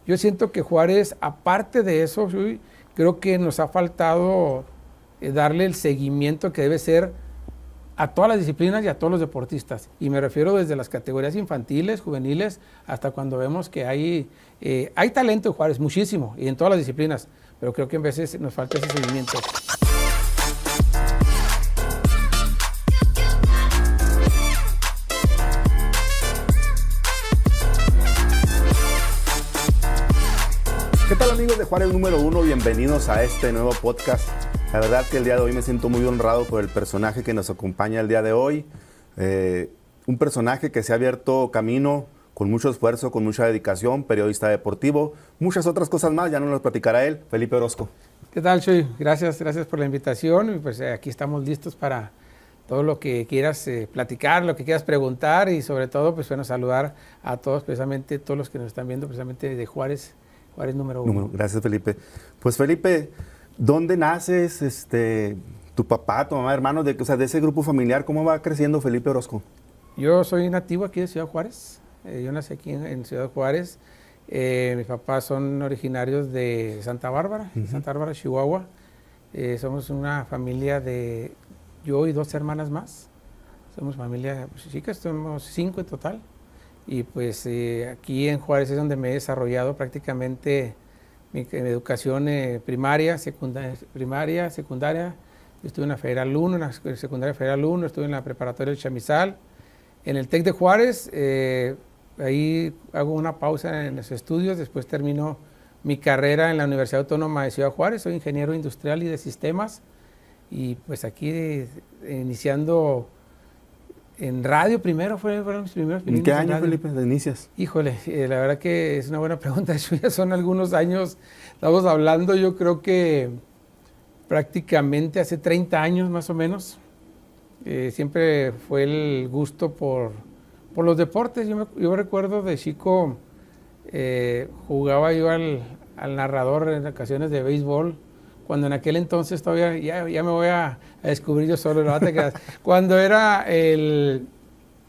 yo siento que Juárez, aparte de eso, creo que nos ha faltado darle el seguimiento que debe ser a todas las disciplinas y a todos los deportistas. Y me refiero desde las categorías infantiles, juveniles, hasta cuando vemos que hay talento en Juárez, muchísimo, y en todas las disciplinas, pero creo que a veces nos falta ese seguimiento. ¿Qué tal, amigos de Juárez número 1? Bienvenidos a este nuevo podcast. La verdad que el día de hoy me siento muy honrado por el personaje que nos acompaña el día de hoy. Un personaje que se ha abierto camino con mucho esfuerzo, con mucha dedicación, periodista deportivo, muchas otras cosas más, ya nos lo platicará él, Felipe Orozco. ¿Qué tal, Chuy? Gracias por la invitación. Y pues aquí estamos listos para todo lo que quieras platicar, lo que quieras preguntar y sobre todo, pues bueno, saludar a todos, precisamente todos los que nos están viendo, precisamente de Juárez número 1. Gracias, Felipe. Pues, Felipe, ¿dónde naces? ¿Tu papá, tu mamá, hermanos, de ese grupo familiar? ¿Cómo va creciendo Felipe Orozco? Yo soy nativo aquí de Ciudad Juárez. Yo nací aquí en Ciudad Juárez. Mis papás son originarios de Santa Bárbara, Santa Bárbara, Chihuahua. Somos una familia de yo y 2 hermanas más. Somos familia chicas, somos 5 en total. Y pues aquí en Juárez es donde me he desarrollado prácticamente mi educación primaria, secundaria. Estuve en la Federal 1, en la secundaria Federal 1, estuve en la preparatoria del Chamizal. En el TEC de Juárez, ahí hago una pausa en los estudios, después termino mi carrera en la Universidad Autónoma de Ciudad Juárez, soy ingeniero industrial y de sistemas. Y pues aquí iniciando en radio primero, fueron mis primeros ¿En qué año, Felipe, te inicias? Híjole, la verdad que es una buena pregunta. Eso ya son algunos años, estamos hablando, yo creo que prácticamente hace 30 años más o menos. Siempre fue el gusto por los deportes. Yo recuerdo de chico, jugaba yo al narrador en ocasiones de béisbol, cuando en aquel entonces todavía, ya me voy a descubrir yo solo, ¿no? Cuando era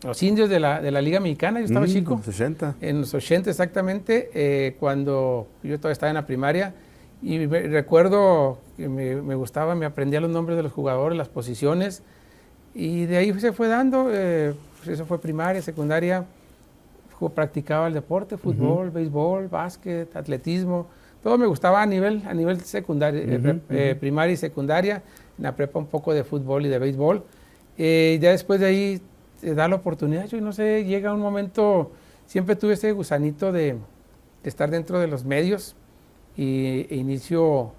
los indios de la Liga Mexicana, yo estaba chico. En los 80. En los 80 exactamente, cuando yo todavía estaba en la primaria, y recuerdo que me gustaba, me aprendía los nombres de los jugadores, las posiciones, y de ahí se fue dando, pues eso fue primaria, secundaria, practicaba el deporte, fútbol, béisbol, básquet, atletismo. Todo me gustaba a nivel secundario, primaria y secundaria. En la prepa un poco de fútbol y de béisbol. Ya después de ahí te da la oportunidad. Yo no sé, llega un momento, siempre tuve ese gusanito de estar dentro de los medios. E inicio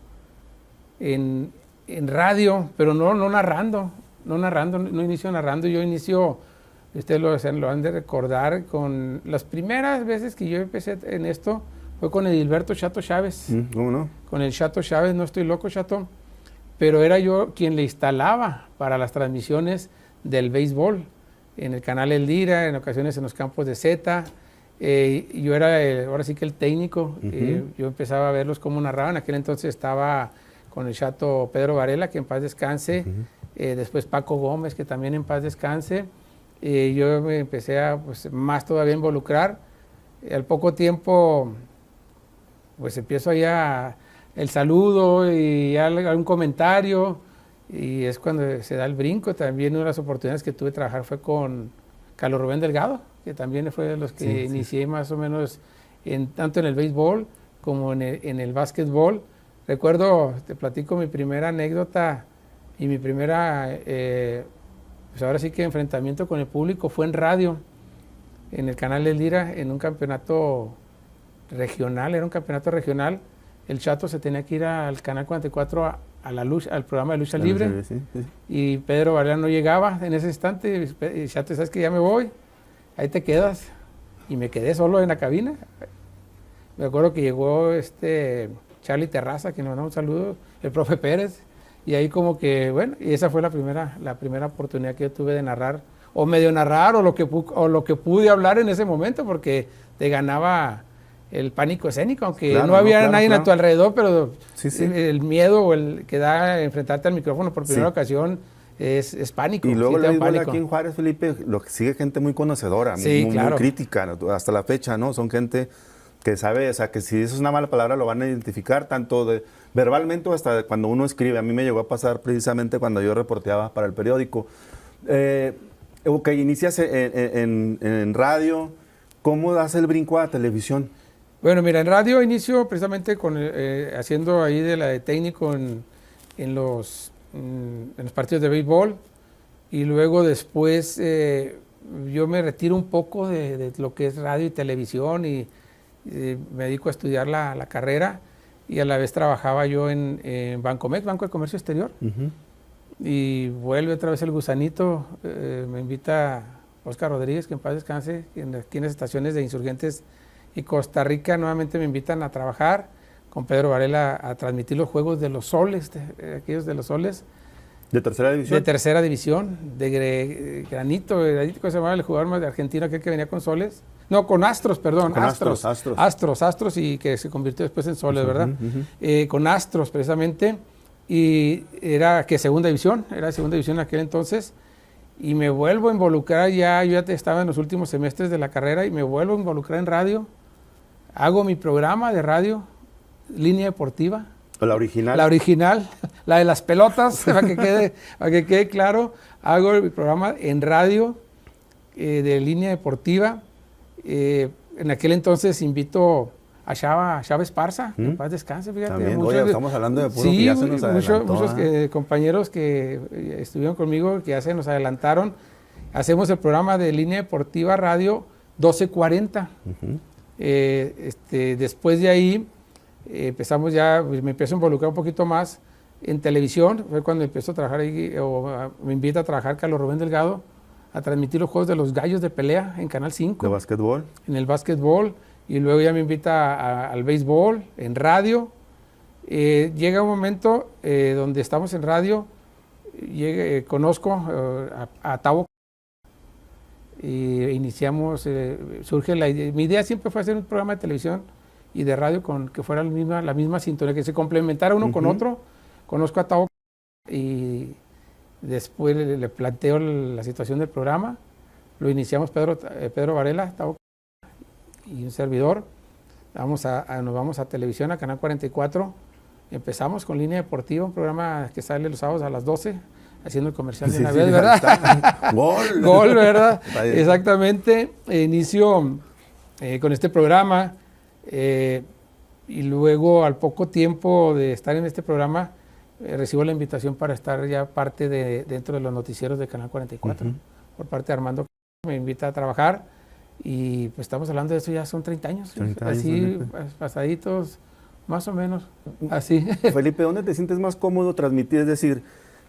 en radio, pero no inicio narrando. Yo inicio, ustedes lo han de recordar, con las primeras veces que yo empecé en esto, fue con Edilberto Chato Chávez. ¿Cómo no? Con el Chato Chávez, no estoy loco, Chato, pero era yo quien le instalaba para las transmisiones del béisbol en el canal El Lira, en ocasiones en los campos de Z. Yo era ahora sí que el técnico. Yo empezaba a verlos cómo narraban. En aquel entonces estaba con el Chato Pedro Varela, que en paz descanse. Después Paco Gómez, que también en paz descanse. Yo me empecé a más todavía involucrar. Al poco tiempo, pues empiezo ya el saludo y ya algún comentario, y es cuando se da el brinco. También una de las oportunidades que tuve de trabajar fue con Carlos Rubén Delgado, que también fue de los que inicié más o menos tanto en el béisbol como en el básquetbol. Recuerdo, te platico mi primera anécdota y mi primera, pues ahora sí que enfrentamiento con el público fue en radio, en el canal El Lira, en un campeonato regional, era un campeonato regional. El Chato se tenía que ir al canal 44 al programa de lucha libre, y Pedro Varela no llegaba en ese instante. Y Chato, ¿sabes que ya me voy? Ahí te quedas. Y me quedé solo en la cabina. Me acuerdo que llegó Charlie Terraza, que nos mandó un saludo, el profe Pérez, y ahí como que, bueno, y esa fue la primera oportunidad que yo tuve de narrar, o medio narrar, o lo que pude hablar en ese momento, porque te ganaba el pánico escénico, aunque no había nadie a tu alrededor, pero el miedo o el que da enfrentarte al micrófono por primera ocasión es pánico. Y luego el béisbol aquí en Juárez, Felipe, lo que sigue gente muy conocedora, muy crítica, hasta la fecha, ¿no? Son gente que sabe, o sea, que si eso es una mala palabra lo van a identificar tanto verbalmente o hasta cuando uno escribe. A mí me llegó a pasar precisamente cuando yo reporteaba para el periódico. Ok, inicias en radio. ¿Cómo das el brinco a televisión? Bueno, mira, en radio inicio precisamente haciendo ahí de técnico en los partidos de béisbol, y luego después yo me retiro un poco de lo que es radio y televisión y me dedico a estudiar la carrera, y a la vez trabajaba yo en Bancomex, Banco de Comercio Exterior. Y vuelve otra vez el gusanito, me invita Oscar Rodríguez, que en paz descanse, aquí en las estaciones de Insurgentes y Costa Rica, nuevamente me invitan a trabajar con Pedro Varela a transmitir los juegos de los Soles, aquellos de los Soles. ¿De tercera división? De tercera división, de Granito, ¿cómo se llamaba el jugador más de Argentina, aquel que venía con Soles? No, con Astros, perdón, con Astros, y que se convirtió después en Soles, ¿verdad? Con Astros, precisamente. Y era segunda división en aquel entonces, y me vuelvo a involucrar yo ya estaba en los últimos semestres de la carrera, y me vuelvo a involucrar en radio, hago mi programa de radio, Línea Deportiva. ¿La original? La original, la de las pelotas, para que quede claro, hago mi programa en radio de Línea Deportiva. En aquel entonces invito a Chava Esparza, que en paz descanse, fíjate. También, oye, estamos hablando de puro que ya se nos adelantó. Muchos compañeros que estuvieron conmigo, que ya se nos adelantaron. Hacemos el programa de Línea Deportiva Radio 1240. Después de ahí empezamos me empiezo a involucrar un poquito más en televisión. Fue cuando empiezo a trabajar ahí, me invita a trabajar Carlos Rubén Delgado, a transmitir los juegos de los gallos de pelea en Canal 5. ¿De básquetbol? En el básquetbol. Y luego ya me invita al béisbol, en radio. Llega un momento donde estamos en radio, conozco a Tavo, y iniciamos, surge mi idea siempre fue hacer un programa de televisión y de radio que fuera la misma sintonía, que se complementara uno con otro. Conozco a Tavo y después le planteo la situación del programa. Lo iniciamos Pedro Varela, Tavo y un servidor. Nos vamos a televisión, a Canal 44. Empezamos con Línea Deportiva, un programa que sale los sábados a las 12, haciendo el comercial de una vez, ¿verdad? ¡Gol! ¡Gol!, ¿verdad? Exactamente. Inicio con este programa, y luego, al poco tiempo de estar en este programa, recibo la invitación para estar ya parte dentro de los noticieros de Canal 44, por parte de Armando. Me invita a trabajar. Y pues estamos hablando de eso, ya son 30 años, así pasaditos, más o menos, así. Felipe, ¿dónde te sientes más cómodo transmitir? Es decir,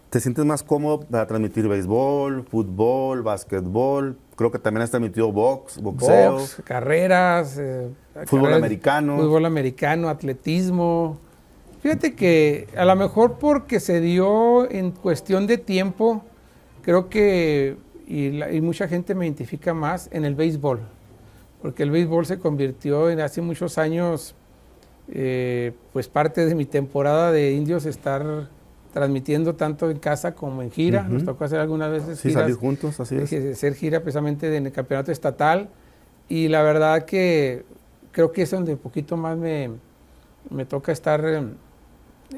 ¿te sientes más cómodo para transmitir béisbol, fútbol, básquetbol? Creo que también has transmitido boxeo. Carreras. Fútbol americano. Fútbol americano, atletismo. Fíjate que a lo mejor porque se dio en cuestión de tiempo, creo que y mucha gente me identifica más en el béisbol, porque el béisbol se convirtió hace muchos años, pues parte de mi temporada de Indios, estar transmitiendo tanto en casa como en gira. Nos tocó hacer algunas veces giras. Sí, salir juntos, así es. Hacer gira precisamente en el campeonato estatal, y la verdad que creo que es donde un poquito más me toca estar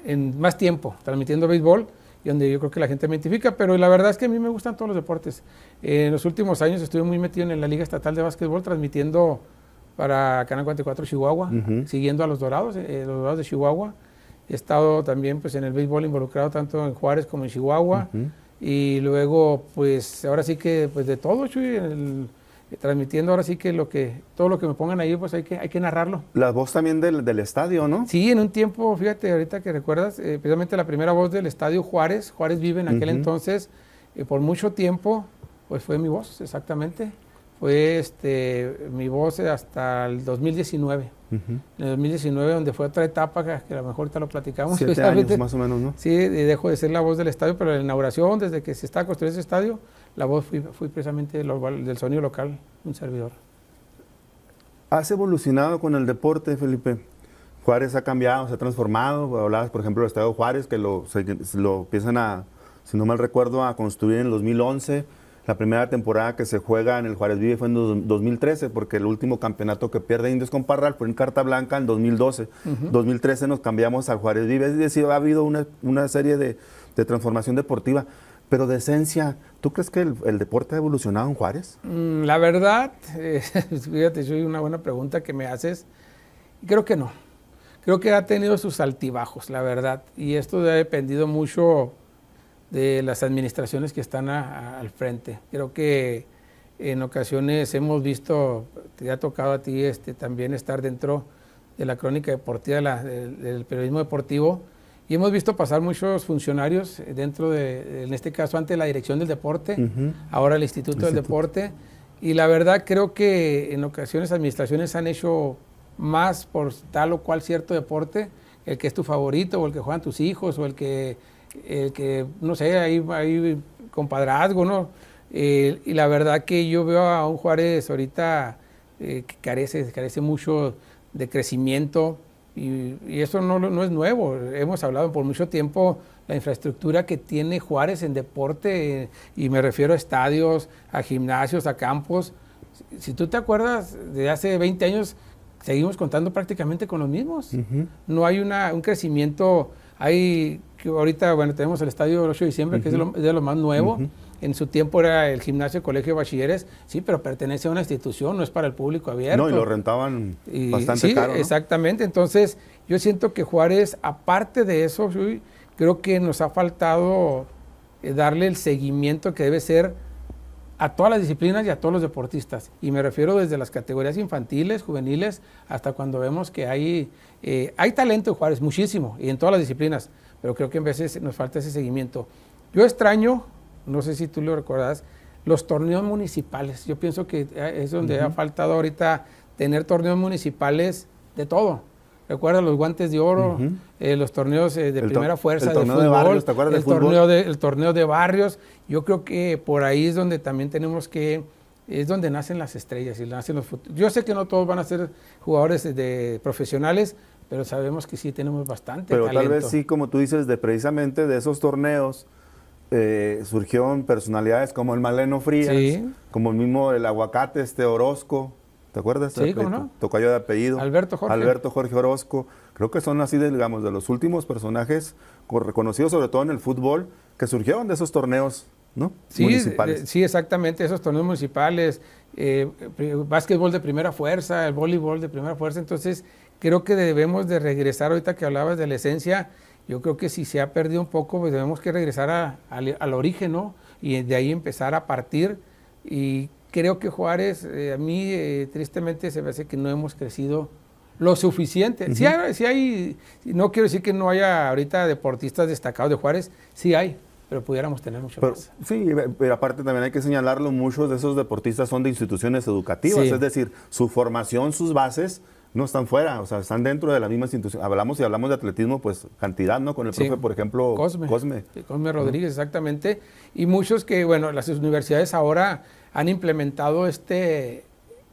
en más tiempo transmitiendo béisbol, y donde yo creo que la gente me identifica, pero la verdad es que a mí me gustan todos los deportes. En los últimos años estuve muy metido en la Liga Estatal de Básquetbol, transmitiendo para Canal 44 Chihuahua, siguiendo a los Dorados de Chihuahua. He estado también pues en el béisbol involucrado tanto en Juárez como en Chihuahua, y luego pues ahora sí que pues de todo, Chuy, transmitiendo ahora sí que todo lo que me pongan ahí, pues hay que narrarlo. La voz también del estadio, ¿no? Sí, en un tiempo, fíjate, ahorita que recuerdas, precisamente la primera voz del estadio Juárez Vive en aquel entonces, por mucho tiempo, pues fue mi voz, exactamente. Fue mi voz hasta el 2019. En el 2019, donde fue otra etapa que a lo mejor ahorita lo platicamos. 7 años más o menos, ¿no? Sí, dejo de ser la voz del estadio, pero en la inauguración, desde que se estaba construyendo ese estadio, la voz fui precisamente del sonido local, un servidor. ¿Has evolucionado con el deporte, Felipe? Juárez ha cambiado, se ha transformado. Hablabas, por ejemplo, del estadio Juárez, que lo empiezan si no mal recuerdo, a construir en el 2011. La primera temporada que se juega en el Juárez Vive fue en 2013, porque el último campeonato que pierde Indios con Parral fue en Carta Blanca en 2012. 2013 nos cambiamos al Juárez Vive, es decir, ha habido una serie de transformación deportiva. Pero de esencia, ¿tú crees que el deporte ha evolucionado en Juárez? La verdad, fíjate, soy una buena pregunta que me haces. Creo que no. Creo que ha tenido sus altibajos, la verdad. Y esto ha dependido mucho de las administraciones que están al frente. Creo que en ocasiones hemos visto, te ha tocado a ti también estar dentro de la crónica deportiva, del periodismo deportivo, y hemos visto pasar muchos funcionarios dentro en este caso antes la dirección del deporte, ahora el Instituto del Deporte, y la verdad creo que en ocasiones administraciones han hecho más por tal o cual cierto deporte, el que es tu favorito, o el que juegan tus hijos, o el que no sé, hay compadrazgo, ¿no? Y la verdad que yo veo a un Juárez ahorita que carece mucho de crecimiento, y eso no es nuevo. Hemos hablado por mucho tiempo la infraestructura que tiene Juárez en deporte, y me refiero a estadios, a gimnasios, a campos. Si tú te acuerdas, de hace 20 años seguimos contando prácticamente con los mismos. No hay un crecimiento. Que ahorita, bueno, tenemos el estadio del 8 de diciembre, que es de lo más nuevo. En su tiempo era el gimnasio Colegio de Bachilleres, sí, pero pertenece a una institución, no es para el público abierto. No, y lo rentaban bastante caro, ¿no? Exactamente. Entonces, yo siento que Juárez, aparte de eso, creo que nos ha faltado darle el seguimiento que debe ser a todas las disciplinas y a todos los deportistas. Y me refiero desde las categorías infantiles, juveniles, hasta cuando vemos que hay talento en Juárez, muchísimo, y en todas las disciplinas, pero creo que en veces nos falta ese seguimiento. Yo extraño, no sé si tú lo recuerdas, los torneos municipales. Yo pienso que es donde ha faltado ahorita tener torneos municipales de todo. Recuerda los guantes de oro, los torneos de primera fuerza de fútbol, de barrios, ¿te acuerdas? El torneo de barrios. Yo creo que por ahí es donde también es donde nacen las estrellas y nacen los futuros. Yo sé que no todos van a ser jugadores profesionales, pero sabemos que sí tenemos bastante talento. Pero tal vez sí, como tú dices, precisamente de esos torneos surgieron personalidades como el Maleno Frías, como el mismo el Aguacate, Orozco. ¿Te acuerdas? Sí, ¿cómo no? Tocayo de apellido. Alberto Jorge Orozco. Creo que son así, digamos, de los últimos personajes reconocidos, sobre todo en el fútbol, que surgieron de esos torneos, ¿no? Sí, municipales. Sí, exactamente, esos torneos municipales, básquetbol de primera fuerza, el voleibol de primera fuerza. Entonces, creo que debemos de regresar, ahorita que hablabas de la esencia, yo creo que si se ha perdido un poco, pues debemos que regresar al origen, ¿no? Y de ahí empezar a partir. Y creo que Juárez, a mí tristemente se me hace que no hemos crecido lo suficiente. Sí hay, no quiero decir que no haya ahorita deportistas destacados de Juárez, sí hay, pero pudiéramos tener mucho más. Sí, pero aparte también hay que señalarlo, muchos de esos deportistas son de instituciones educativas, es decir, su formación, sus bases no están fuera, o sea, están dentro de la misma institución. Hablamos de atletismo, pues cantidad, ¿no? Con el profe, por ejemplo, Cosme. Cosme Rodríguez, exactamente. Y muchos que, bueno, las universidades ahora han implementado este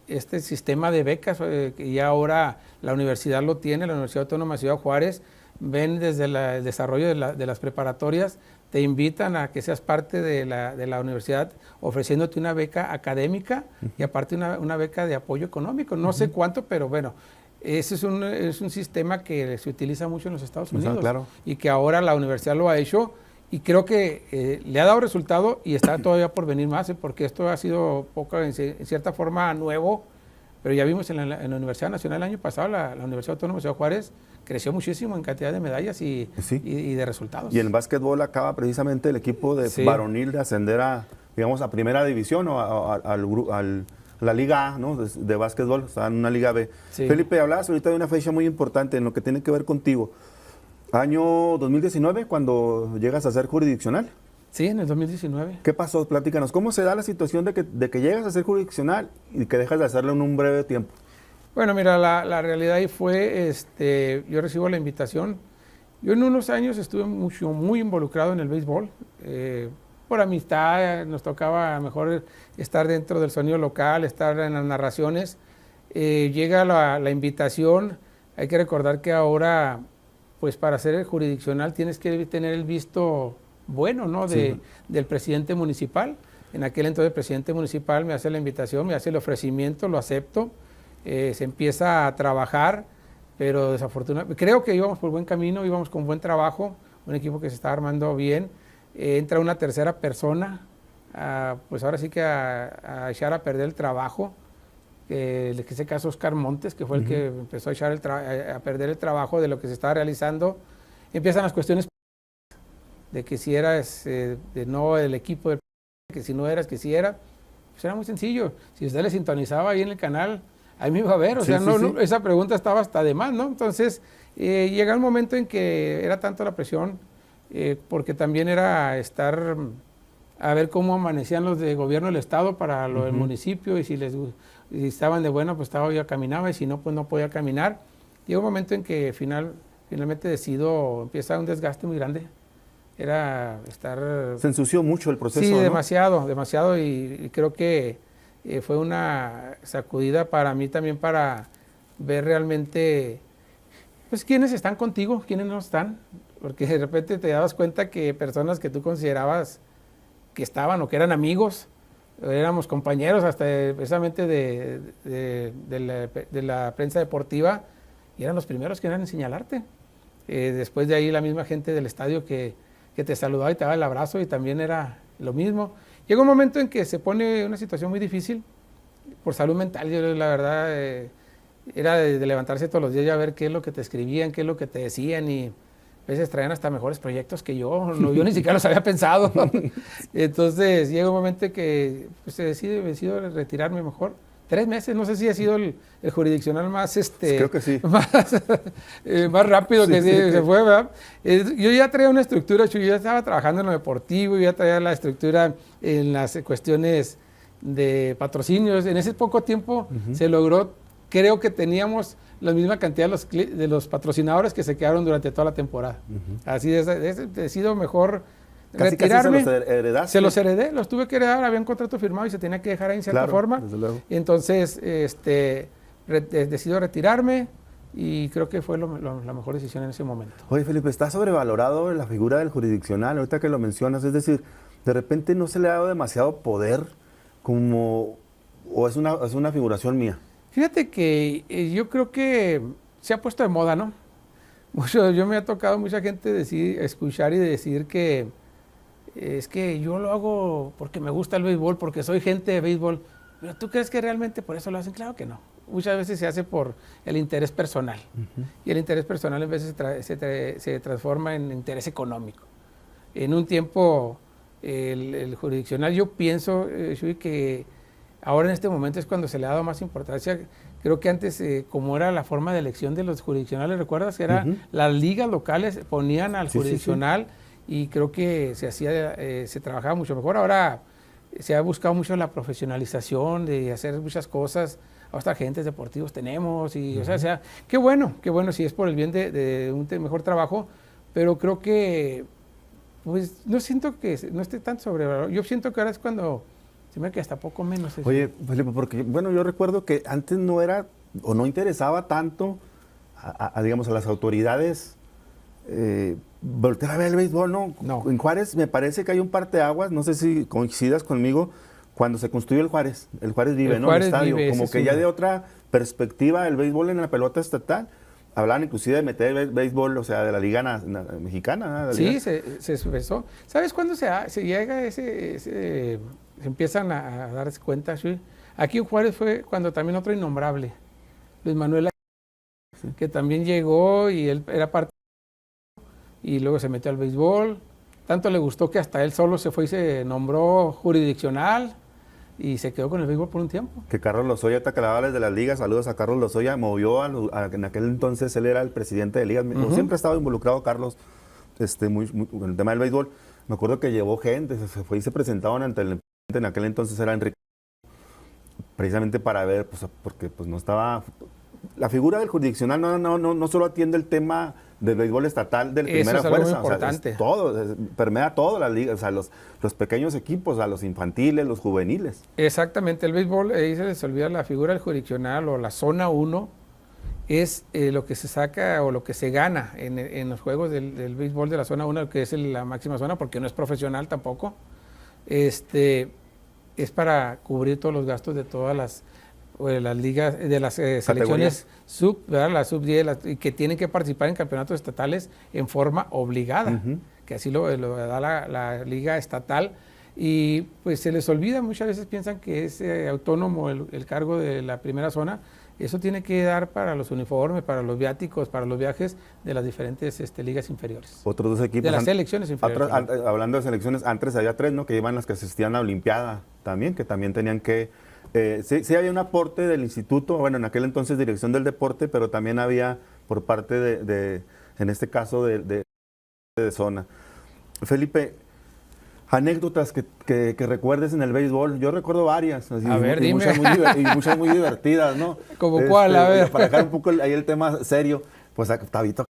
sistema de becas, que ya ahora la universidad lo tiene, la Universidad Autónoma de Ciudad Juárez, ven desde el desarrollo de las preparatorias, te invitan a que seas parte de la universidad ofreciéndote una beca académica y aparte una beca de apoyo económico. No sé cuánto, pero bueno, ese es un sistema que se utiliza mucho en los Estados Unidos, claro. Y que ahora la universidad lo ha hecho y creo que le ha dado resultado y está todavía por venir más, porque esto ha sido en cierta forma nuevo, pero ya vimos en la Universidad Nacional el año pasado, la Universidad Autónoma de Ciudad Juárez creció muchísimo en cantidad de medallas y de resultados. Y en el básquetbol acaba precisamente el equipo de varonil de ascender a primera división o a la Liga A, ¿no? de básquetbol, está en una Liga B. Sí. Felipe, hablabas ahorita de una fecha muy importante en lo que tiene que ver contigo. Año 2019, cuando llegas a ser jurisdiccional. Sí, en el 2019. ¿Qué pasó? Platícanos. ¿Cómo se da la situación de que llegas a ser jurisdiccional y que dejas de hacerlo en un breve tiempo? Bueno, mira, la realidad ahí fue, yo recibo la invitación. Yo en unos años estuve muy involucrado en el béisbol. Por amistad, nos tocaba mejor estar dentro del sonido local, estar en las narraciones. Llega la invitación. Hay que recordar que ahora, pues para ser el jurisdiccional tienes que tener el visto bueno, ¿no? Del presidente municipal. En aquel entonces el presidente municipal me hace la invitación, me hace el ofrecimiento, lo acepto, se empieza a trabajar, pero desafortunadamente, creo que íbamos por buen camino, íbamos con buen trabajo, un equipo que se estaba armando bien, entra una tercera persona, pues ahora sí que a echar a perder el trabajo, en ese caso Oscar Montes, que fue el que empezó a echar a perder el trabajo de lo que se estaba realizando. Empiezan las cuestiones de que si eras de no el equipo, que si no eras, que si era, pues era muy sencillo. Si usted le sintonizaba ahí en el canal, ahí me iba a ver, o sea, no, esa pregunta estaba hasta de más, ¿no? Entonces, llega un momento en que era tanto la presión, porque también era estar a ver cómo amanecían los de gobierno del estado para lo del municipio, y si estaban de bueno, pues yo caminaba, y si no, pues no podía caminar. Llega un momento en que finalmente empieza un desgaste muy grande. Era estar... Se ensució mucho el proceso, sí, ¿no? demasiado, y creo que fue una sacudida para mí también, para ver realmente, pues, quiénes están contigo, quiénes no están, porque de repente te dabas cuenta que personas que tú considerabas que estaban o que eran amigos, éramos compañeros hasta precisamente de la prensa deportiva, y eran los primeros que eran en señalarte. Después de ahí la misma gente del estadio que te saludaba y te daba el abrazo, y también era lo mismo. Llega un momento en que se pone una situación muy difícil por salud mental. Yo, la verdad, era de levantarse todos los días y a ver qué es lo que te escribían, qué es lo que te decían, y a veces traían hasta mejores proyectos que yo ni siquiera los había pensado. Entonces llega un momento en que pues, decido retirarme mejor. 3 meses, no sé si ha sido el jurisdiccional más, creo que sí, más rápido que se fue, ¿verdad? Yo ya traía una estructura, yo ya estaba trabajando en lo deportivo, yo ya traía la estructura en las cuestiones de patrocinios. En ese poco tiempo se logró, creo que teníamos la misma cantidad de los patrocinadores que se quedaron durante toda la temporada. Así decido mejor retirarme. Casi se los heredaste. Se los heredé, los tuve que heredar, había un contrato firmado y se tenía que dejar ahí en cierta forma. Desde luego. Entonces, decido retirarme, y creo que fue la mejor decisión en ese momento. Oye, Felipe, está sobrevalorado la figura del jurisdiccional, ahorita que lo mencionas, es decir, de repente no se le ha dado demasiado poder, o es una figuración mía. Fíjate que yo creo que se ha puesto de moda, ¿no? Yo me ha tocado mucha gente escuchar y decir que es que yo lo hago porque me gusta el béisbol, porque soy gente de béisbol. Pero ¿tú crees que realmente por eso lo hacen? Claro que no. Muchas veces se hace por el interés personal. Y el interés personal en veces se transforma en interés económico. En un tiempo, el jurisdiccional, yo pienso, Shui, que ahora en este momento es cuando se le ha dado más importancia. Creo que antes, como era la forma de elección de los jurisdiccionales, ¿recuerdas? Que era las ligas locales ponían al jurisdiccional, y creo que se trabajaba mucho mejor. Ahora se ha buscado mucho la profesionalización de hacer muchas cosas. Hasta agentes deportivos tenemos, y o sea, qué bueno si es por el bien de un mejor trabajo, pero creo que pues no siento que no esté tan sobrevalorado. Yo siento que ahora es cuando se me queda hasta poco menos eso. Oye, Felipe, porque bueno, yo recuerdo que antes no era o no interesaba tanto digamos, a las autoridades voltear a ver el béisbol, ¿no? En Juárez me parece que hay un parteaguas, no sé si coincidas conmigo, cuando se construyó el Juárez Vive, ¿no? El estadio, como que ya de otra perspectiva el béisbol en la pelota estatal. Hablaban inclusive de meter el béisbol, o sea, de la Liga Mexicana, ¿no? Sí, se expresó. ¿Sabes cuándo se llega se empiezan a darse cuenta? ¿Sí? Aquí en Juárez fue cuando también otro innombrable, Luis Manuel, que también llegó, y él era parte, y luego se metió al béisbol. Tanto le gustó que hasta él solo se fue y se nombró jurisdiccional, y se quedó con el béisbol por un tiempo. Que Carlos Lozoya, tacalabales de las ligas, saludos a Carlos Lozoya, movió en aquel entonces él era el presidente de ligas. Siempre ha estado involucrado Carlos muy en el tema del béisbol. Me acuerdo que llevó gente, se fue y se presentaban ante el presidente, en aquel entonces era Enrique, precisamente para ver, pues, porque pues no estaba... La figura del jurisdiccional no solo atiende el tema del béisbol estatal de primera fuerza, o sea, es todo, permea toda la liga, o sea, los pequeños equipos, a los infantiles, los juveniles. Exactamente, el béisbol, ahí se les olvida la figura del jurisdiccional, o la zona 1, es lo que se saca o lo que se gana en los juegos del béisbol de la zona 1, que es la máxima zona, porque no es profesional tampoco. es para cubrir todos los gastos de todas las ligas, de las selecciones sub, ¿verdad? La sub 10, y que tienen que participar en campeonatos estatales en forma obligada, que así lo da la liga estatal. Y pues se les olvida, muchas veces piensan que es autónomo el cargo de la primera zona. Eso tiene que dar para los uniformes, para los viáticos, para los viajes de las diferentes ligas inferiores. Otros dos equipos. De las selecciones inferiores. Hablando de selecciones, antes había 3, ¿no? Que iban las que asistían a la Olimpiada también, que también tenían que... sí había un aporte del instituto, bueno, en aquel entonces Dirección del Deporte, pero también había por parte en este caso, de zona. Felipe, anécdotas que recuerdes en el béisbol. Yo recuerdo varias. Así, a ver, dime. Muchas muy divertidas, ¿no? ¿Como cuál? A ver. Para dejar un poco ahí el tema serio, pues Tabito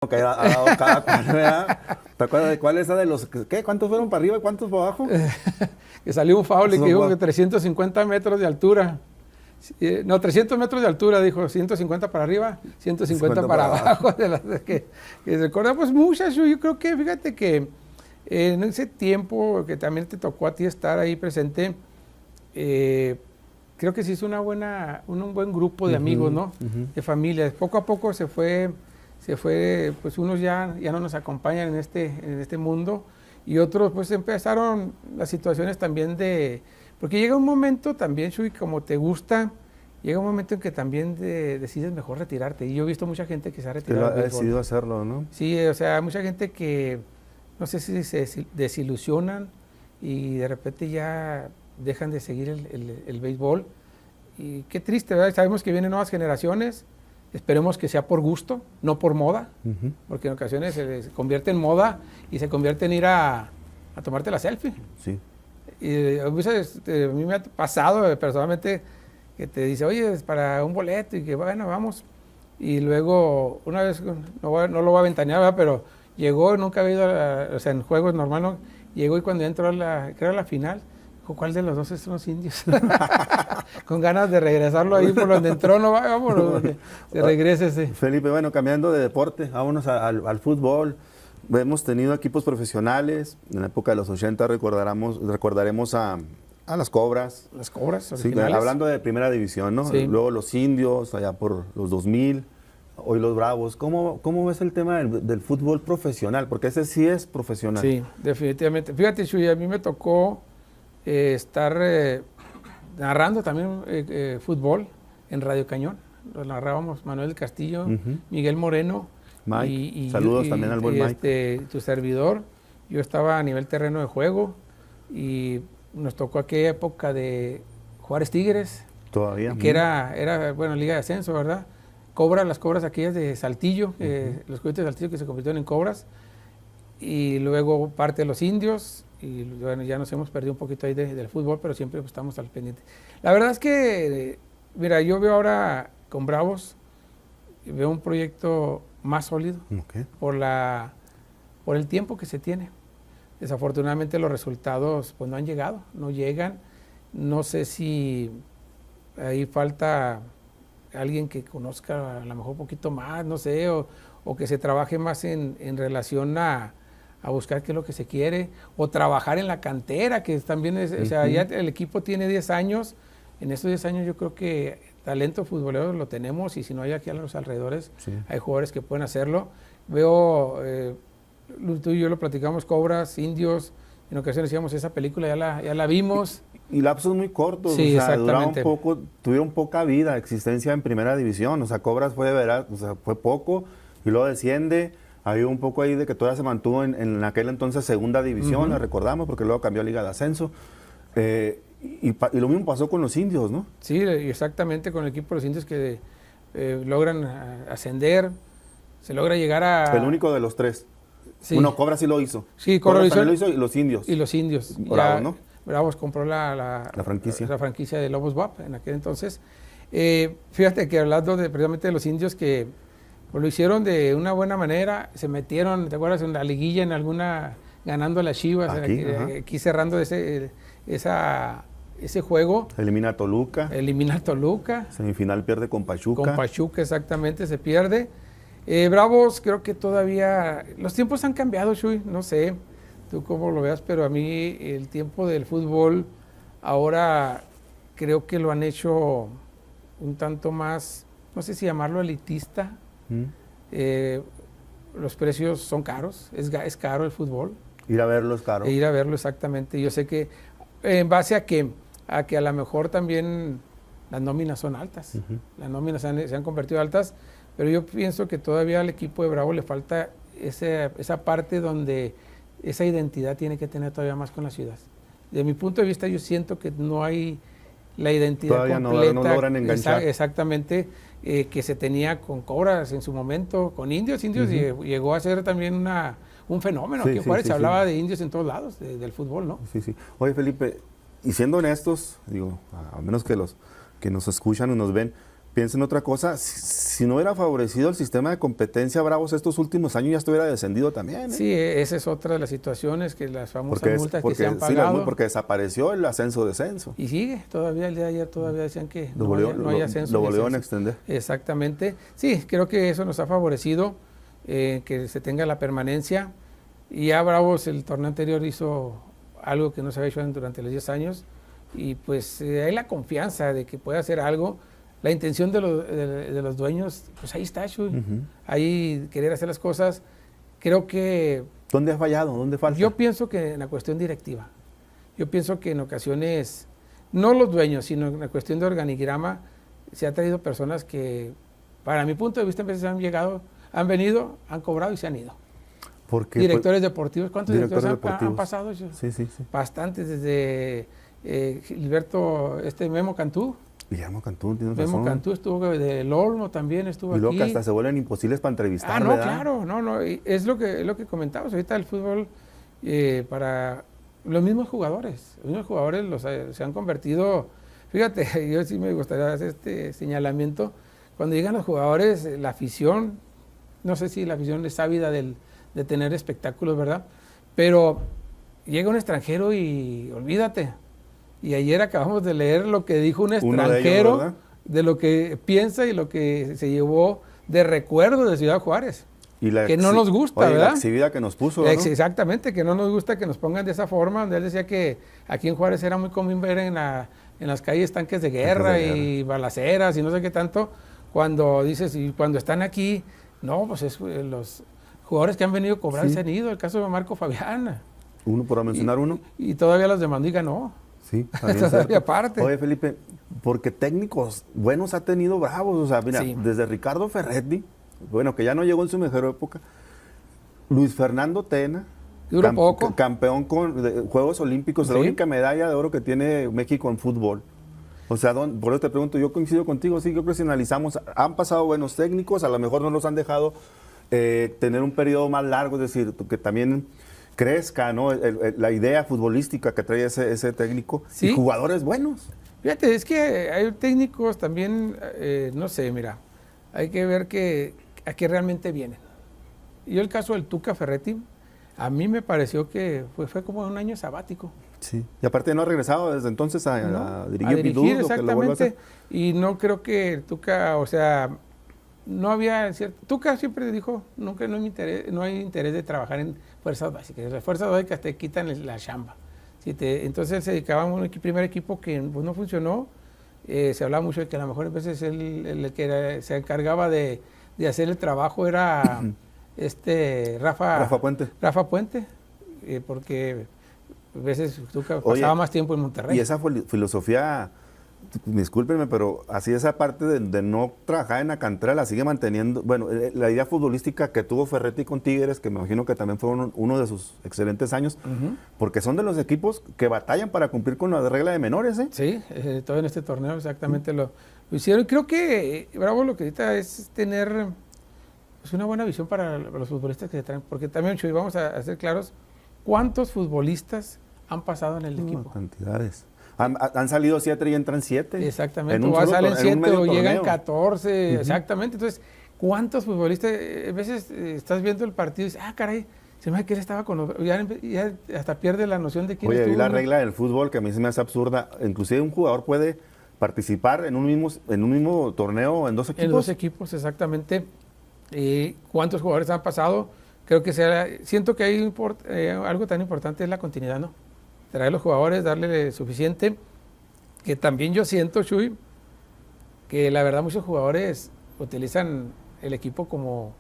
que ha dado cada cual, ¿verdad? ¿Te acuerdas de cuál es esa de los... ¿Qué? ¿Cuántos fueron para arriba y cuántos para abajo? Que salió un foul y que dijo que 350 metros de altura. No, 300 metros de altura, dijo, 150 para arriba, 150 para abajo. De las que recuerda, pues muchas. Yo creo que, fíjate que en ese tiempo que también te tocó a ti estar ahí presente, creo que se hizo un buen grupo de amigos, ¿no? De familias. Poco a poco se fue, pues unos ya no nos acompañan en este mundo, y otros pues empezaron las situaciones también porque llega un momento también, Chuy, como te gusta, llega un momento en que también decides mejor retirarte, y yo he visto mucha gente que se ha retirado. Ha decidido hacerlo, ¿no? Sí, o sea, mucha gente que no sé si se desilusionan y de repente ya dejan de seguir el béisbol. Y qué triste, ¿verdad? Sabemos que vienen nuevas generaciones, esperemos que sea por gusto, no por moda, porque en ocasiones se convierte en moda y se convierte en ir a tomarte la selfie. Sí. Y a mí me ha pasado personalmente que te dice, oye, es para un boleto, y que bueno, vamos. Y luego, una vez, no lo voy a ventanear, ¿verdad? Pero llegó, nunca había ido en juegos normal, ¿no? Llegó, y cuando entró creo a la final, dijo, ¿cuál de los dos son los indios? Con ganas de regresarlo ahí por donde entró, no vámonos, que se regrese. Sí. Felipe, bueno, cambiando de deporte, vámonos al fútbol. Hemos tenido equipos profesionales, en la época de los 80 recordaremos a las Cobras. Las Cobras originales. Sí, hablando de primera división, ¿no? Sí. Luego los Indios, allá por los 2000. Hoy los Bravos. ¿Cómo ves el tema del fútbol profesional? Porque ese sí es profesional. Sí, definitivamente. Fíjate, Chuy, a mí me tocó estar narrando también fútbol en Radio Cañón. Lo narrábamos Manuel del Castillo, Miguel Moreno. Mike, saludos también al buen Mike. Tu servidor. Yo estaba a nivel terreno de juego y nos tocó aquella época de Juárez Tigres. Todavía. Que era, bueno, Liga de Ascenso, ¿verdad? Las Cobras aquellas de Saltillo, los cohetes de Saltillo que se convirtieron en Cobras, y luego parte de los Indios, y bueno, ya nos hemos perdido un poquito ahí del fútbol, pero siempre pues, estamos al pendiente. La verdad es que, mira, yo veo ahora con Bravos, veo un proyecto más sólido por el tiempo que se tiene. Desafortunadamente los resultados pues no han llegado, no llegan. No sé si ahí falta alguien que conozca a lo mejor un poquito más, no sé, o que se trabaje más en relación a buscar qué es lo que se quiere, o trabajar en la cantera, que también es, o sea, ya el equipo tiene 10 años, en estos 10 años yo creo que talento futbolero lo tenemos, y si no hay aquí a los alrededores, hay jugadores que pueden hacerlo. Veo, tú y yo lo platicamos, Cobras, Indios, en ocasiones decíamos, esa película ya la vimos. Y lapsos muy cortos, sí, o sea, tuvieron poca vida, existencia en primera división, o sea, Cobras fue poco, y luego desciende. Había un poco ahí de que todavía se mantuvo en aquel entonces segunda división, la recordamos, porque luego cambió a Liga de Ascenso. Y lo mismo pasó con los Indios, ¿no? Sí, exactamente, con el equipo de los Indios que logran ascender, se logra llegar a... El único de los tres. Sí. Bueno, Cobras sí lo hizo. Sí, Cobras también lo hizo, y los Indios. Y los Indios. Bravos, ¿no? Bravos compró la franquicia. La franquicia de Lobos WAP en aquel entonces. Fíjate que hablando precisamente de los Indios, que pues, lo hicieron de una buena manera, se metieron, ¿te acuerdas? En la liguilla, en alguna, ganando a las Chivas, aquí cerrando ese juego. Elimina a Toluca. Semifinal pierde con Pachuca. Con Pachuca, exactamente, se pierde. Bravos, creo que todavía, los tiempos han cambiado, Chuy, no sé tú cómo lo veas, pero a mí el tiempo del fútbol Ahora creo que lo han hecho un tanto más, no sé si llamarlo elitista. Los precios son caros, es caro el fútbol. Ir a verlo es caro. Ir a verlo, exactamente. Yo sé que en base a que a lo mejor también las nóminas son altas. Las nóminas se han convertido altas, pero yo pienso que todavía al equipo de Bravo le falta esa parte donde esa identidad tiene que tener todavía más con la ciudad. De mi punto de vista, yo siento que no hay la identidad todavía completa. No logran enganchar. Exactamente, que se tenía con Cobras en su momento, con Indios. Indios llegó a ser también un fenómeno. Aquí en Juárez se hablaba de Indios en todos lados, del fútbol, ¿no? Sí, sí. Oye, Felipe, y siendo honestos, digo, a menos que los que nos escuchan o nos ven, piensen otra cosa, si no hubiera favorecido el sistema de competencia Bravos estos últimos años ya estuviera descendido también. Sí, esa es otra de las situaciones, que las famosas multas que se han pagado. Sí, porque desapareció el ascenso-descenso. Y sigue, todavía el día de ayer todavía decían que no hay ascenso. Lo volvieron a extender. Exactamente. Sí, creo que eso nos ha favorecido, que se tenga la permanencia. Y ya Bravos el torneo anterior hizo algo que no se había hecho durante los 10 años. Y pues hay la confianza de que puede hacer algo. La intención de los dueños, pues ahí está, Chuy. Ahí querer hacer las cosas. Creo que... ¿Dónde ha fallado? ¿Dónde falta? Yo pienso que en la cuestión directiva. Yo pienso que en ocasiones, no los dueños, sino en la cuestión de organigrama, se ha traído personas que, para mi punto de vista, en veces han venido, han cobrado y se han ido. Porque, directores deportivos, ¿cuántos directores deportivos han pasado? Sí. Bastantes, desde Gilberto, Memo Cantú. Guillermo Cantú, tienes razón. Memo Cantú estuvo del Olmo también, estuvo aquí. Y luego que hasta se vuelven imposibles para entrevistar, no, ¿verdad? claro, no, es lo que comentabas ahorita, el fútbol para los mismos jugadores se han convertido, fíjate, yo sí me gustaría hacer este señalamiento, cuando llegan los jugadores, la afición, no sé si la afición es ávida de tener espectáculos, ¿verdad? Pero llega un extranjero y olvídate. Y ayer acabamos de leer lo que dijo un extranjero de lo que piensa y lo que se llevó de recuerdo de Ciudad Juárez. Que no nos gusta, ¿verdad? La exhibida que nos puso, ¿no? Exactamente, que no nos gusta que nos pongan de esa forma, donde él decía que aquí en Juárez era muy común ver en las calles tanques de guerra y balaceras y no sé qué tanto, cuando dices, y cuando están aquí, no, pues los jugadores que han venido a cobrar se han ido, el caso de Marco Fabián. Uno, por mencionar uno. Y todavía los demandó y ganó. Sí, también aparte. Oye, Felipe, porque técnicos buenos ha tenido Bravos, o sea, mira, desde Ricardo Ferretti, bueno, que ya no llegó en su mejor época, Luis Fernando Tena, campeón con Juegos Olímpicos, la única medalla de oro que tiene México en fútbol. O sea, por eso te pregunto, yo coincido contigo, sí, yo creo que si analizamos, han pasado buenos técnicos, a lo mejor no los han dejado tener un periodo más largo, es decir, que también crezca, ¿no? La idea futbolística que trae ese técnico y jugadores buenos. Fíjate, es que hay técnicos también, no sé, mira, hay que ver a qué realmente vienen. Yo el caso del Tuca Ferretti, a mí me pareció que fue como un año sabático. Sí, y aparte no ha regresado desde entonces a dirigir Bidú, exactamente, y no creo que el Tuca, o sea, no había cierto... Tuca siempre dijo, nunca no hay interés de trabajar en fuerzas básicas. Las fuerzas básicas te quitan la chamba. Entonces él se dedicaba a un primer equipo que pues, no funcionó. Se hablaba mucho de que a lo mejor a veces el que se encargaba de hacer el trabajo era Rafa Puente, porque a veces Tuca pasaba más tiempo en Monterrey. Y esa filosofía, discúlpenme, pero así esa parte de no trabajar en la cantera la sigue manteniendo. Bueno, la idea futbolística que tuvo Ferretti con Tigres, que me imagino que también fue uno de sus excelentes años, porque son de los equipos que batallan para cumplir con la regla de menores, ¿eh? Sí, todo en este torneo exactamente lo hicieron. Creo que Bravo lo que necesita es tener pues, una buena visión para los futbolistas que se traen, porque también, Chuy, vamos a ser claros, ¿cuántos futbolistas han pasado en el equipo? Cantidades. Han salido 7 y entran 7. Exactamente, o salen 7 o llegan 14, exactamente. Entonces, ¿cuántos futbolistas? A veces estás viendo el partido y dices, caray, se me hace que él estaba con los... Ya hasta pierde la noción de quién estuvo. Oye, y la regla del fútbol, que a mí se me hace absurda, inclusive un jugador puede participar en un mismo torneo en 2 equipos. En 2 equipos, exactamente. ¿Cuántos jugadores han pasado? Creo que siento que hay algo tan importante es la continuidad, ¿no? Traer los jugadores, darle suficiente. que también yo siento, Chuy, que la verdad muchos jugadores utilizan el equipo como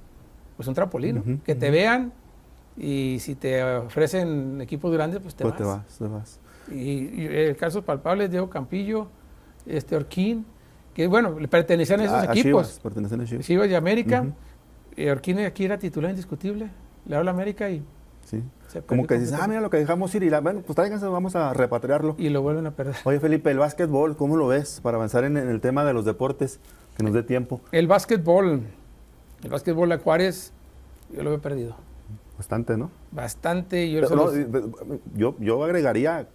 pues un trampolín, ¿no? Que te vean y si te ofrecen equipos grandes, pues te vas. Y el caso palpable es Diego Campillo, Orquín, que bueno, le pertenecían a esos equipos. Chivas, pertenecen a Chivas. Chivas y América. Orquín aquí era titular indiscutible, le habla América y... Sí. Como que dices, mira lo que dejamos ir y bueno, pues tráiganse, vamos a repatriarlo. Y lo vuelven a perder. Oye, Felipe, el básquetbol, ¿cómo lo ves para avanzar en el tema de los deportes? Que nos dé tiempo. El básquetbol de Juárez, yo lo he perdido. Bastante, ¿no? Bastante. Yo agregaría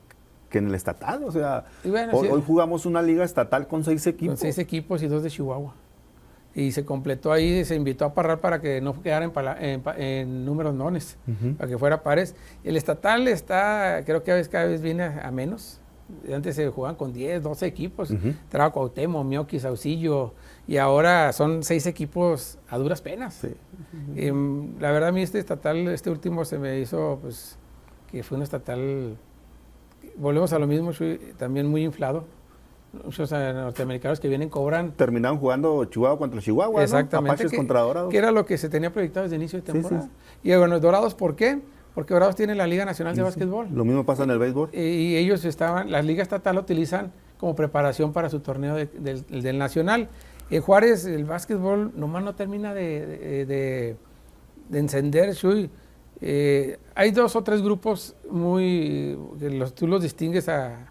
que en el estatal, o sea, bueno, hoy jugamos una liga estatal con 6 equipos. Con 6 equipos y 2 de Chihuahua. Y se completó ahí, se invitó a Parral para que no quedara en números nones, para que fuera pares. El estatal está, creo que cada vez viene a menos. Antes se jugaban con 10, 12 equipos. Traba Cuauhtémoc, Mioqui, Saucillo, y ahora son 6 equipos a duras penas. Sí. La verdad a mí este último se me hizo, pues, que fue un estatal, volvemos a lo mismo, también muy inflado. Muchos norteamericanos que vienen cobran. Terminaron jugando Chihuahua contra Chihuahua, exactamente, ¿no? Apaches contra Dorados. Que era lo que se tenía proyectado desde el inicio de temporada. Sí. Y bueno, Dorados, ¿por qué? Porque Dorados tiene la Liga Nacional de Básquetbol. Lo mismo pasa en el béisbol. Y ellos la Liga Estatal la utilizan como preparación para su torneo del Nacional. En Juárez, el básquetbol nomás no termina de encender, Chuy. Hay 2 o 3 grupos tú los distingues a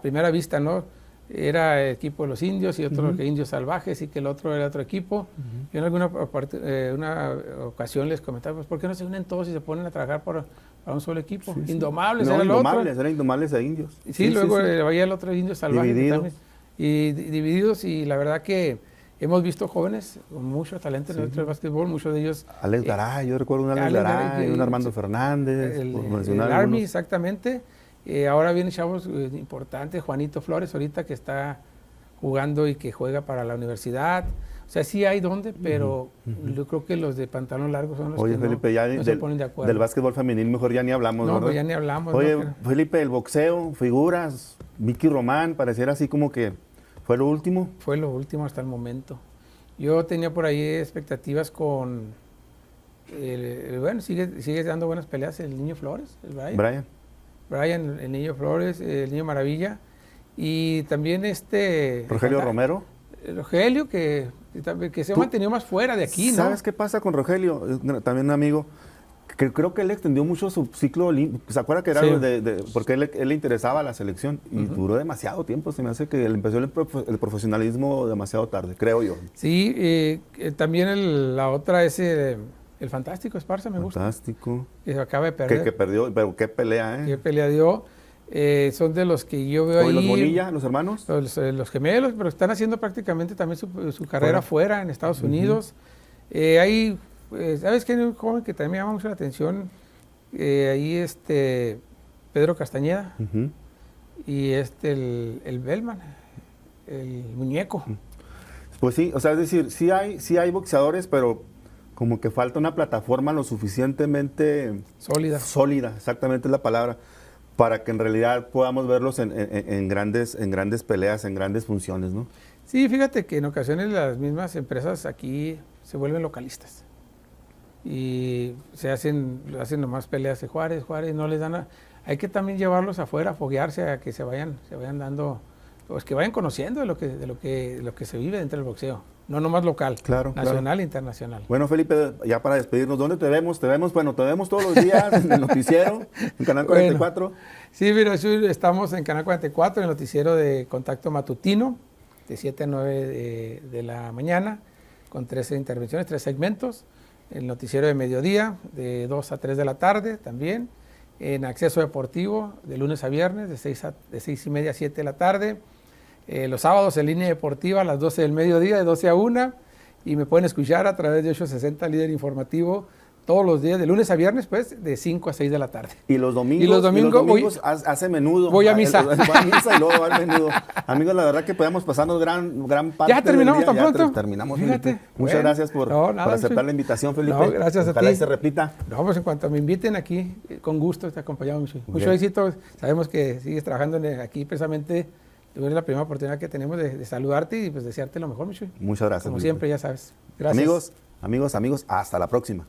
primera vista, ¿no? Era el equipo de los indios y otro que indios salvajes y que el otro era otro equipo. Yo en alguna una ocasión les comentaba, pues, ¿por qué no se unen todos y se ponen a trabajar para un solo equipo? Sí. Indomables no, era el otro. Eran Indomables e indios. Sí, luego vaya el otro indio salvaje. Divididos y la verdad que hemos visto jóvenes con mucho talento en el básquetbol, muchos de ellos... Alex Garay, yo recuerdo un Alex Garay, un Armando Fernández, el Army, exactamente. Ahora vienen chavos importantes, Juanito Flores ahorita que está jugando y que juega para la universidad. O sea, sí hay donde, pero yo creo que los de pantalón largo son los que Felipe, no se ponen de acuerdo. Del básquetbol femenil mejor ya ni hablamos, no, ¿verdad? Pues ya ni hablamos. Oye, Felipe, el boxeo, figuras, Mickey Román, pareciera así como que fue lo último. Fue lo último hasta el momento. Yo tenía por ahí expectativas con, sigue dando buenas peleas el Niño Flores, el Brian, el Niño Flores, el Niño Maravilla, y también Rogelio Romero. Rogelio, que se ha mantenido más fuera de aquí, ¿no? ¿Sabes qué pasa con Rogelio? También un amigo, que creo que él extendió mucho su ciclo olímpico. ¿Se acuerda que era algo porque él le interesaba la selección? Y duró demasiado tiempo. Se me hace que él empezó el profesionalismo demasiado tarde, creo yo. Sí, también la otra es... el Fantástico Esparza me gusta. Fantástico. Que se acaba de perder. Que perdió, pero qué pelea, ¿eh? Qué pelea dio. Son de los que yo veo ahí. ¿Los Bonilla, los hermanos? Los gemelos, pero están haciendo prácticamente también su carrera fuera en Estados Unidos. Hay, ¿sabes qué? Hay un joven que también me llama mucho la atención. Ahí Pedro Castañeda. Y el Bellman, el muñeco. Pues sí, o sea, es decir, sí hay boxeadores, pero como que falta una plataforma lo suficientemente sólida, exactamente es la palabra, para que en realidad podamos verlos en grandes peleas, en grandes funciones, ¿no? Sí, fíjate que en ocasiones las mismas empresas aquí se vuelven localistas y hacen nomás peleas de Juárez, no les dan hay que también llevarlos afuera, foguearse a que se vayan dando, pues que vayan conociendo de lo que se vive dentro del boxeo. No nomás local, nacional e internacional. Bueno, Felipe, ya para despedirnos, ¿dónde te vemos? Bueno, te vemos todos los días en el noticiero, en Canal 44. Bueno, sí, mira, estamos en Canal 44, en el noticiero de Contacto Matutino, de 7 a 9 de la mañana, con 13 intervenciones, 3 segmentos. El noticiero de mediodía, de 2 a 3 de la tarde también. En Acceso Deportivo, de lunes a viernes, de 6 y media a 7 de la tarde. Los sábados en Línea Deportiva a las 12 del mediodía, de 12 a 1, y me pueden escuchar a través de 860 Líder Informativo todos los días, de lunes a viernes, pues, de 5 a 6 de la tarde. Y los domingos hace menudo. Voy a misa. Voy a misa y luego va al menudo. Amigos, la verdad que podemos pasarnos gran parte ya terminamos del día. tan pronto. Terminamos, Fíjate. Felipe. Muchas gracias por aceptar la invitación, Felipe. No, gracias a ti. Ojalá se repita. No, pues en cuanto me inviten aquí, con gusto te acompañamos. Mucho éxito. Sabemos que sigues trabajando aquí precisamente Es la primera oportunidad que tenemos de saludarte y pues desearte lo mejor, Michuy. Muchas gracias. Como siempre, ya sabes. Gracias. Amigos, hasta la próxima.